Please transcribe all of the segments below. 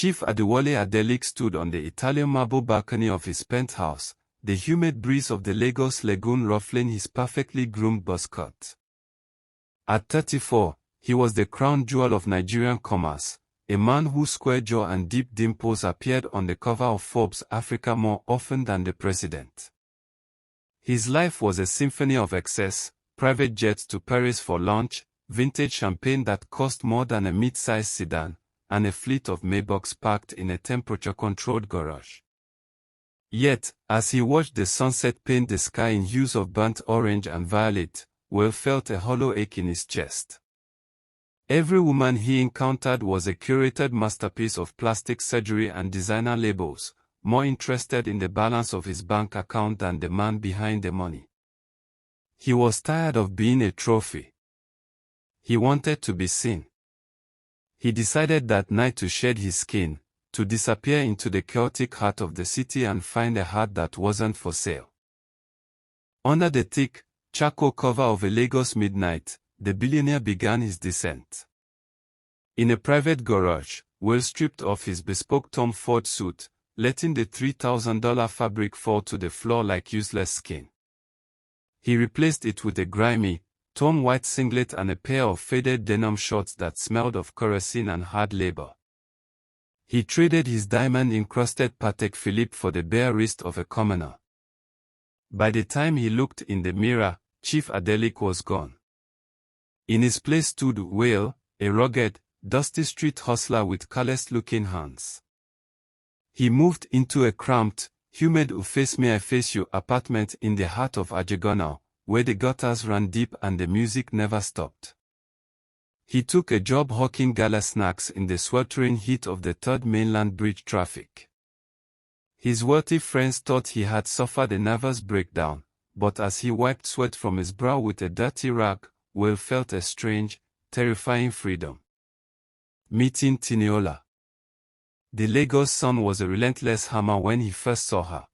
Chief Adewale Adelik stood on the Italian marble balcony of his penthouse, the humid breeze of the Lagos lagoon ruffling his perfectly groomed buzz cut. At 34, he was the crown jewel of Nigerian commerce, a man whose square jaw and deep dimples appeared on the cover of Forbes Africa more often than the president. His life was a symphony of excess, private jets to Paris for lunch, vintage champagne that cost more than a mid-sized sedan, and a fleet of Maybachs parked in a temperature-controlled garage. Yet, as he watched the sunset paint the sky in hues of burnt orange and violet, Will felt a hollow ache in his chest. Every woman he encountered was a curated masterpiece of plastic surgery and designer labels, more interested in the balance of his bank account than the man behind the money. He was tired of being a trophy. He wanted to be seen. He decided that night to shed his skin, to disappear into the chaotic heart of the city and find a heart that wasn't for sale. Under the thick, charcoal cover of a Lagos midnight, the billionaire began his descent. In a private garage, Will stripped off his bespoke Tom Ford suit, letting the $3,000 fabric fall to the floor like useless skin. He replaced it with a grimy, torn white singlet and a pair of faded denim shorts that smelled of kerosene and hard labor. He traded his diamond-encrusted Patek Philippe for the bare wrist of a commoner. By the time he looked in the mirror, Chief Adelik was gone. In his place stood Will, a rugged, dusty street hustler with calloused-looking hands. He moved into a cramped, humid face-me-I-face-you apartment in the heart of Ajegona, where the gutters ran deep and the music never stopped. He took a job hawking gala snacks in the sweltering heat of the Third Mainland Bridge traffic. His wealthy friends thought he had suffered a nervous breakdown, but as he wiped sweat from his brow with a dirty rag, Will felt a strange, terrifying freedom. Meeting Tiniola. The Lagos sun was a relentless hammer when he first saw her.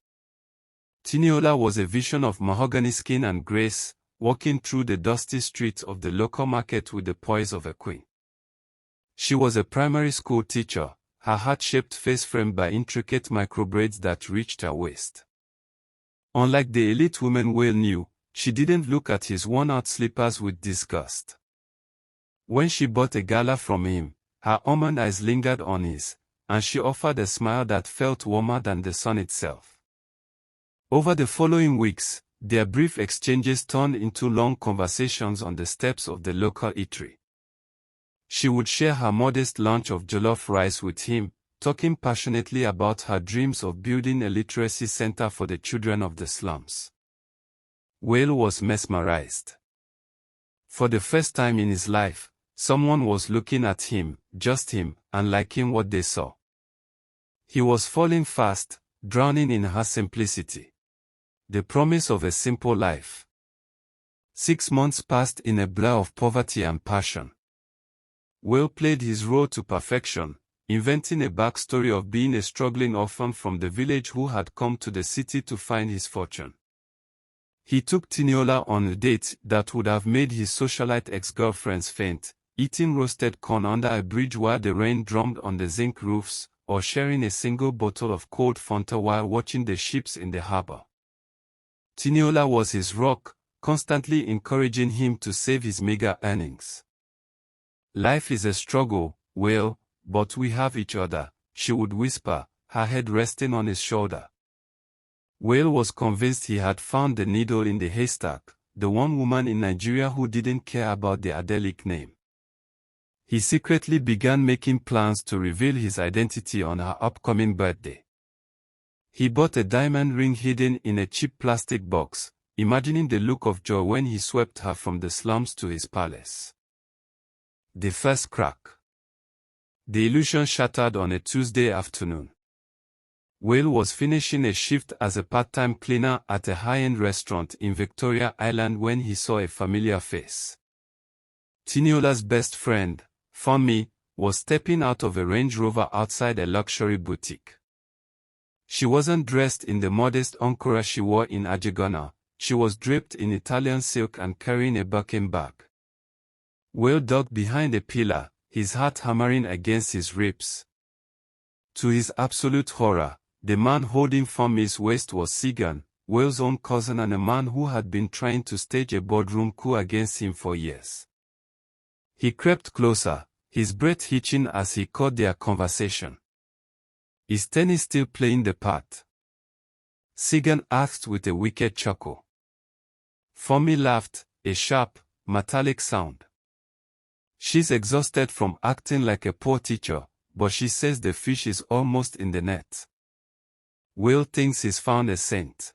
Tiniola was a vision of mahogany skin and grace, walking through the dusty streets of the local market with the poise of a queen. She was a primary school teacher, her heart-shaped face framed by intricate microbraids that reached her waist. Unlike the elite women Will knew, she didn't look at his worn-out slippers with disgust. When she bought a gala from him, her almond eyes lingered on his, and she offered a smile that felt warmer than the sun itself. Over the following weeks, their brief exchanges turned into long conversations on the steps of the local eatery. She would share her modest lunch of jollof rice with him, talking passionately about her dreams of building a literacy center for the children of the slums. Will was mesmerized. For the first time in his life, someone was looking at him, just him, and liking what they saw. He was falling fast, drowning in her simplicity. The promise of a simple life. 6 months passed in a blur of poverty and passion. Will played his role to perfection, inventing a backstory of being a struggling orphan from the village who had come to the city to find his fortune. He took Tiniola on a date that would have made his socialite ex-girlfriends faint, eating roasted corn under a bridge while the rain drummed on the zinc roofs, or sharing a single bottle of cold Fanta while watching the ships in the harbor. Tiniola was his rock, constantly encouraging him to save his meager earnings. "Life is a struggle, Will, but we have each other," she would whisper, her head resting on his shoulder. Will was convinced he had found the needle in the haystack, the one woman in Nigeria who didn't care about the Adelik name. He secretly began making plans to reveal his identity on her upcoming birthday. He bought a diamond ring hidden in a cheap plastic box, imagining the look of joy when he swept her from the slums to his palace. The first crack. The illusion shattered on a Tuesday afternoon. Will was finishing a shift as a part-time cleaner at a high-end restaurant in Victoria Island when he saw a familiar face. Tiniola's best friend, Funmi, was stepping out of a Range Rover outside a luxury boutique. She wasn't dressed in the modest ankara she wore in Ajegona, she was draped in Italian silk and carrying a Birkin bag. Will ducked behind a pillar, his heart hammering against his ribs. To his absolute horror, the man holding Fomi's waist was Sigan, Will's own cousin and a man who had been trying to stage a boardroom coup against him for years. He crept closer, his breath hitching as he caught their conversation. "Is Tenny still playing the part?" Sigan asked with a wicked chuckle. Fomi laughed, a sharp, metallic sound. "She's exhausted from acting like a poor teacher, but she says the fish is almost in the net. Will thinks he's found a saint."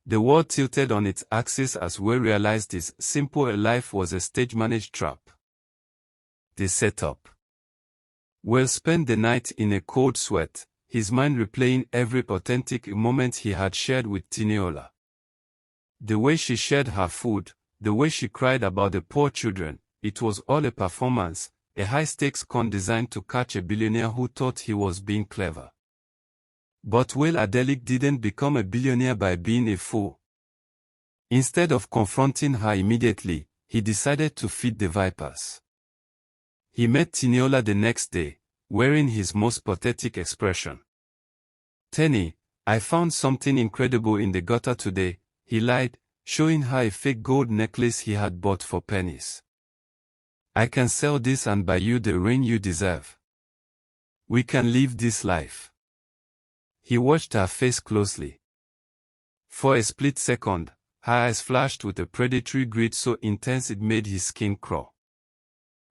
The world tilted on its axis as Will realized his simple life was a stage-managed trap. The setup. Will spent the night in a cold sweat, his mind replaying every authentic moment he had shared with Tiniola. The way she shared her food, the way she cried about the poor children, it was all a performance, a high-stakes con designed to catch a billionaire who thought he was being clever. But Will Adelic didn't become a billionaire by being a fool. Instead of confronting her immediately, he decided to feed the vipers. He met Tiniola the next day, wearing his most pathetic expression. "Tenny, I found something incredible in the gutter today," he lied, showing her a fake gold necklace he had bought for pennies. "I can sell this and buy you the ring you deserve. We can live this life." He watched her face closely. For a split second, her eyes flashed with a predatory greed so intense it made his skin crawl.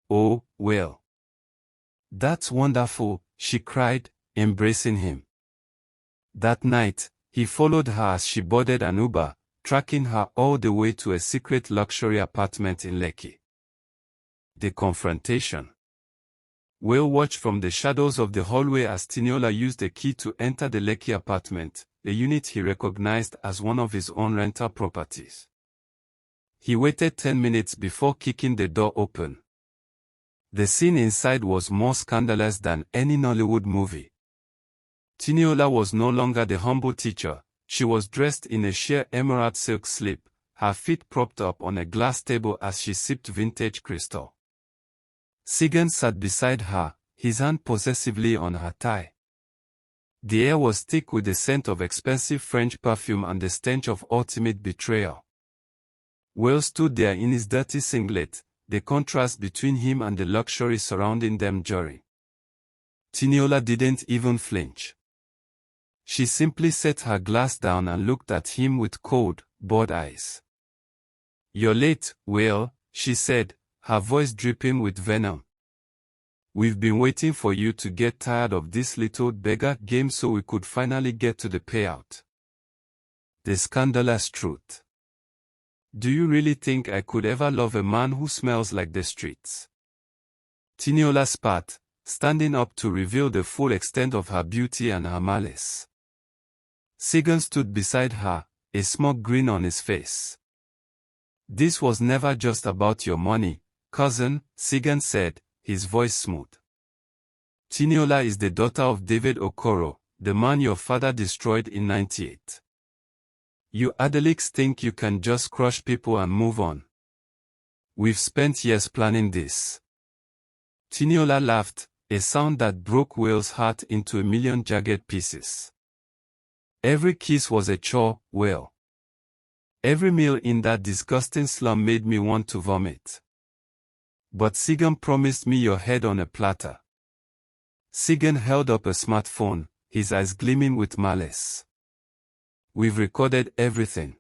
"Oh, Will. That's wonderful," she cried, embracing him. That night, he followed her as she boarded an Uber, tracking her all the way to a secret luxury apartment in Lekki. The confrontation. Will watched from the shadows of the hallway as Tiniola used a key to enter the Lekki apartment, a unit he recognized as one of his own rental properties. He waited 10 minutes before kicking the door open. The scene inside was more scandalous than any Nollywood movie. Tiniola was no longer the humble teacher, she was dressed in a sheer emerald silk slip, her feet propped up on a glass table as she sipped vintage crystal. Sigan sat beside her, his hand possessively on her thigh. The air was thick with the scent of expensive French perfume and the stench of ultimate betrayal. Will stood there in his dirty singlet, the contrast between him and the luxury surrounding them jarring. Tiniola didn't even flinch. She simply set her glass down and looked at him with cold, bored eyes. "You're late, Will," she said, her voice dripping with venom. "We've been waiting for you to get tired of this little beggar game so we could finally get to the payout." The scandalous truth. "Do you really think I could ever love a man who smells like the streets?" Tiniola spat, standing up to reveal the full extent of her beauty and her malice. Sigan stood beside her, a smug grin on his face. "This was never just about your money, cousin," Sigan said, his voice smooth. "Tiniola is the daughter of David Okoro, the man your father destroyed in '98. You Adelics think you can just crush people and move on. We've spent years planning this." Tiniola laughed, a sound that broke Will's heart into a million jagged pieces. "Every kiss was a chore, Will. Every meal in that disgusting slum made me want to vomit. But Sigan promised me your head on a platter." Sigan held up a smartphone, his eyes gleaming with malice. "We've recorded everything.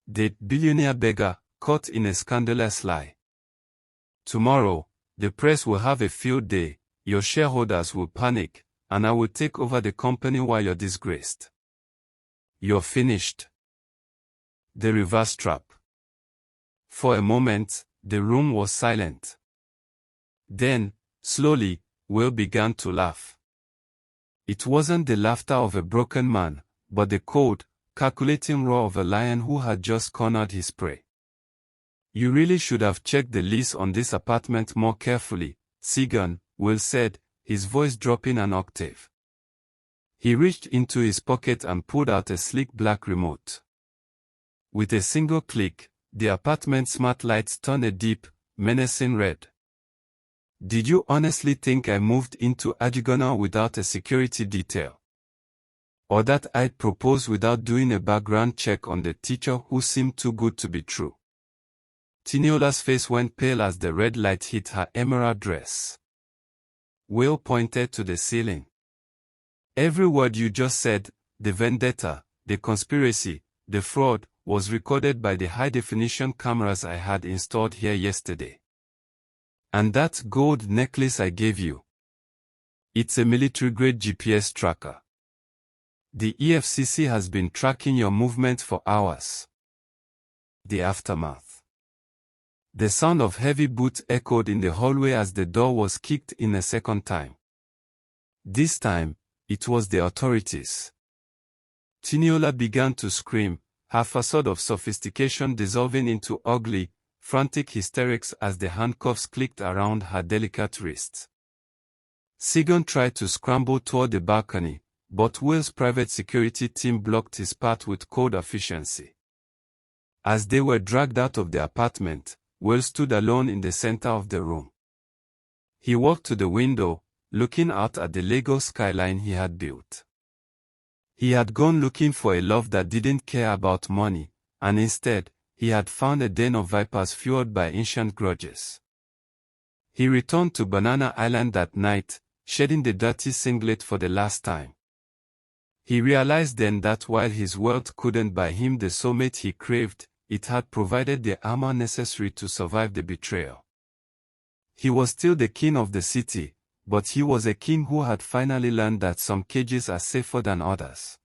The billionaire beggar, caught in a scandalous lie. Tomorrow, the press will have a field day, your shareholders will panic, and I will take over the company while you're disgraced. You're finished." The reverse trap. For a moment, the room was silent. Then, slowly, Will began to laugh. It wasn't the laughter of a broken man, but the cold, calculating roar of a lion who had just cornered his prey. "You really should have checked the lease on this apartment more carefully," Sigan, Will said, his voice dropping an octave. He reached into his pocket and pulled out a sleek black remote. With a single click, the apartment's smart lights turned a deep, menacing red. Did you honestly think I moved into Adigona without a security detail? Or that I'd propose without doing a background check on the teacher who seemed too good to be true? Tiniola's face went pale as the red light hit her emerald dress. Will pointed to the ceiling. Every word you just said, the vendetta, the conspiracy, the fraud, was recorded by the high-definition cameras I had installed here yesterday. And that gold necklace I gave you. It's a military-grade GPS tracker. The EFCC has been tracking your movements for hours. The aftermath. The sound of heavy boots echoed in the hallway as the door was kicked in a second time. This time, it was the authorities. Tiniola began to scream, her facade of sophistication dissolving into ugly, frantic hysterics as the handcuffs clicked around her delicate wrists. Sigon tried to scramble toward the balcony, but Will's private security team blocked his path with cold efficiency. As they were dragged out of the apartment, Will stood alone in the center of the room. He walked to the window, looking out at the Lagos skyline he had built. He had gone looking for a love that didn't care about money, and instead, he had found a den of vipers fueled by ancient grudges. He returned to Banana Island that night, shedding the dirty singlet for the last time. He realized then that while his wealth couldn't buy him the soulmate he craved, it had provided the armor necessary to survive the betrayal. He was still the king of the city, but he was a king who had finally learned that some cages are safer than others.